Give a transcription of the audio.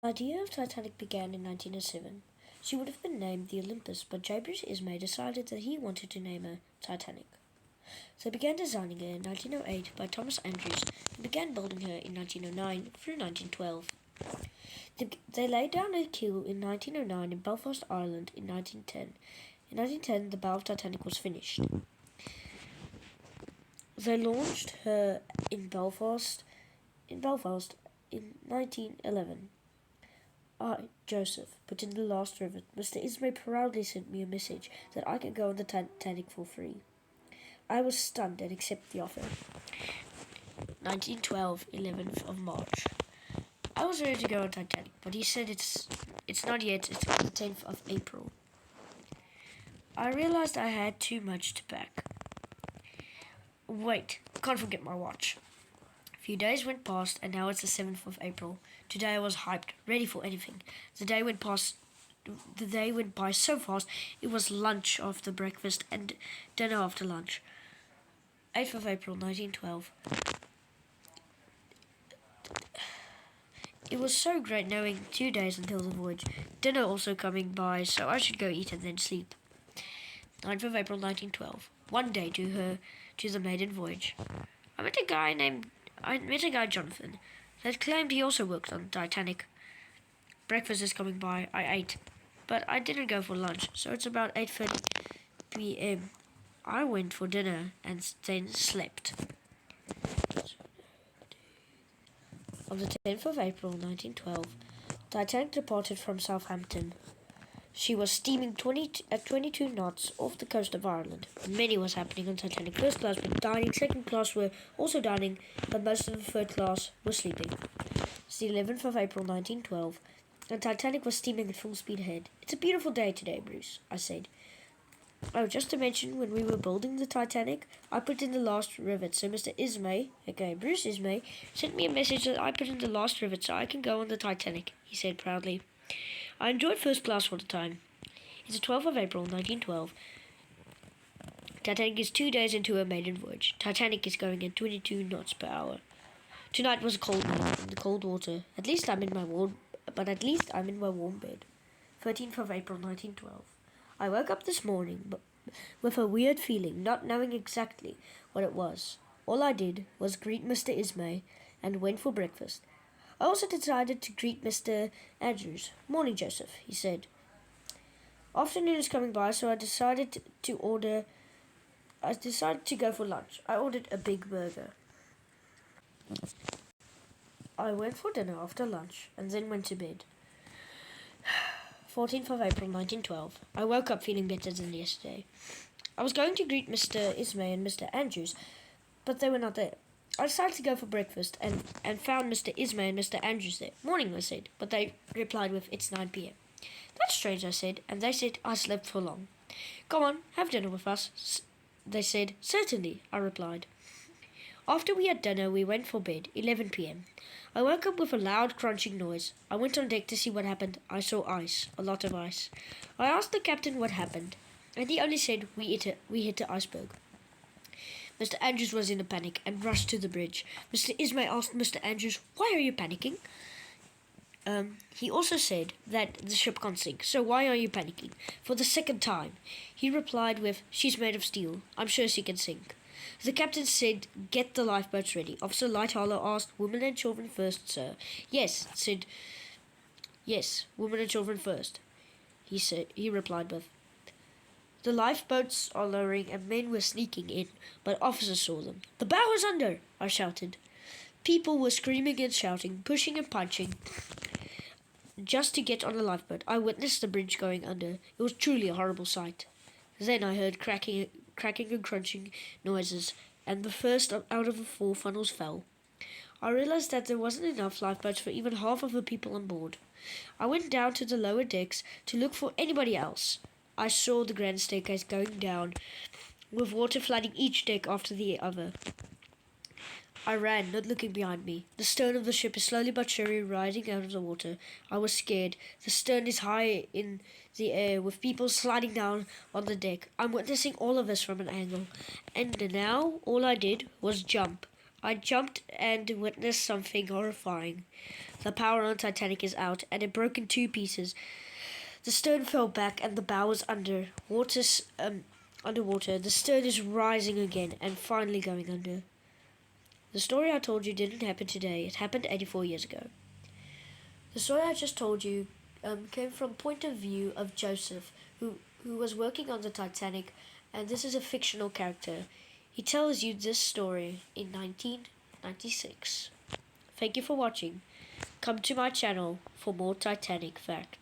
idea of Titanic began in 1907. She would have been named the Olympus, but J. Bruce Ismay decided that he wanted to name her Titanic. They began designing her in 1908 by Thomas Andrews and began building her in 1909 through 1912. They laid down her keel in 1909 in Belfast, Ireland in 1910. In 1910, the bow of Titanic was finished. They launched her in Belfast in 1911. I, Joseph, put in the last rivet. Mr. Ismay proudly sent me a message that I could go on the Titanic for free. I was stunned and accepted the offer. 1912, 11th of March. I was ready to go on Titanic, but he said it's not yet, it's the 10th of April. I realized I had too much to pack. Wait, can't forget my watch. A few days went past, and now it's the 7th of April. Today I was hyped, ready for anything. The day went by so fast, it was lunch after breakfast and dinner after lunch. 8th of April, 1912. It was so great knowing 2 days until the voyage. Dinner also coming by, so I should go eat and then sleep. 9th of April, 1912. One day to the maiden voyage. I met a guy Jonathan that claimed he also worked on the Titanic. Breakfast is coming by. I ate, but I didn't go for lunch, so it's about 8:30 p.m. I went for dinner and then slept. On the 10th of April, 1912, Titanic departed from Southampton. She was steaming at 22 knots off the coast of Ireland. Many was happening on Titanic. First class were dining, second class were also dining, but most of the third class were sleeping. It's the 11th of April, 1912, and Titanic was steaming at full speed ahead. It's a beautiful day today, Bruce, I said. Oh, just to mention, when we were building the Titanic, I put in the last rivet, so Mr. Ismay, aka Bruce Ismay, sent me a message that I put in the last rivet so I can go on the Titanic, he said proudly. I enjoyed first class all the time. It's the 12th of April, 1912. Titanic is 2 days into her maiden voyage. Titanic is going at 22 knots per hour. Tonight was a cold night in the cold water. At least I'm in my warm bed. 13th of April, 1912. I woke up this morning with a weird feeling, not knowing exactly what it was. All I did was greet Mr. Ismay and went for breakfast. I also decided to greet Mr. Andrews. Morning, Joseph, he said. Afternoon is coming by, so I decided to go for lunch. I ordered a big burger. I went for dinner after lunch and then went to bed. 14th of April, 1912. I woke up feeling better than yesterday. I was going to greet Mr. Ismay and Mr. Andrews, but they were not there. I decided to go for breakfast and found Mr. Ismay and Mr. Andrews there. Morning, I said, but they replied with, it's 9 p.m. That's strange, I said, and they said I slept for long. Come on, have dinner with us, they said. Certainly, I replied. After we had dinner, we went for bed, 11 p.m. I woke up with a loud crunching noise. I went on deck to see what happened. I saw ice, a lot of ice. I asked the captain what happened, and he only said we hit the iceberg. Mr. Andrews was in a panic and rushed to the bridge. Mr. Ismay asked Mr. Andrews, why are you panicking? He also said that the ship can't sink, so why are you panicking? For the second time. He replied with, she's made of steel. I'm sure she can sink. The captain said, get the lifeboats ready. Officer Lightoller asked, women and children first, sir. Yes, women and children first. He replied with, the lifeboats are lowering and men were sneaking in, but officers saw them. The bow is under, I shouted. People were screaming and shouting, pushing and punching, just to get on a lifeboat. I witnessed the bridge going under. It was truly a horrible sight. Then I heard cracking and crunching noises, and the first out of the 4 funnels fell. I realized that there wasn't enough lifeboats for even half of the people on board. I went down to the lower decks to look for anybody else. I saw the grand staircase going down, with water flooding each deck after the other. I ran, not looking behind me. The stern of the ship is slowly but surely rising out of the water. I was scared. The stern is high in the air, with people sliding down on the deck. I'm witnessing all of this from an angle. And now, all I did was jump. I jumped and witnessed something horrifying. The power on Titanic is out, and it broke in two pieces. The stern fell back, and the bow was underwater. The stern is rising again, and finally going under. The story I told you didn't happen today. It happened 84 years ago. The story I just told you came from point of view of Joseph, who was working on the Titanic, and this is a fictional character. He tells you this story in 1996. Thank you for watching. Come to my channel for more Titanic facts.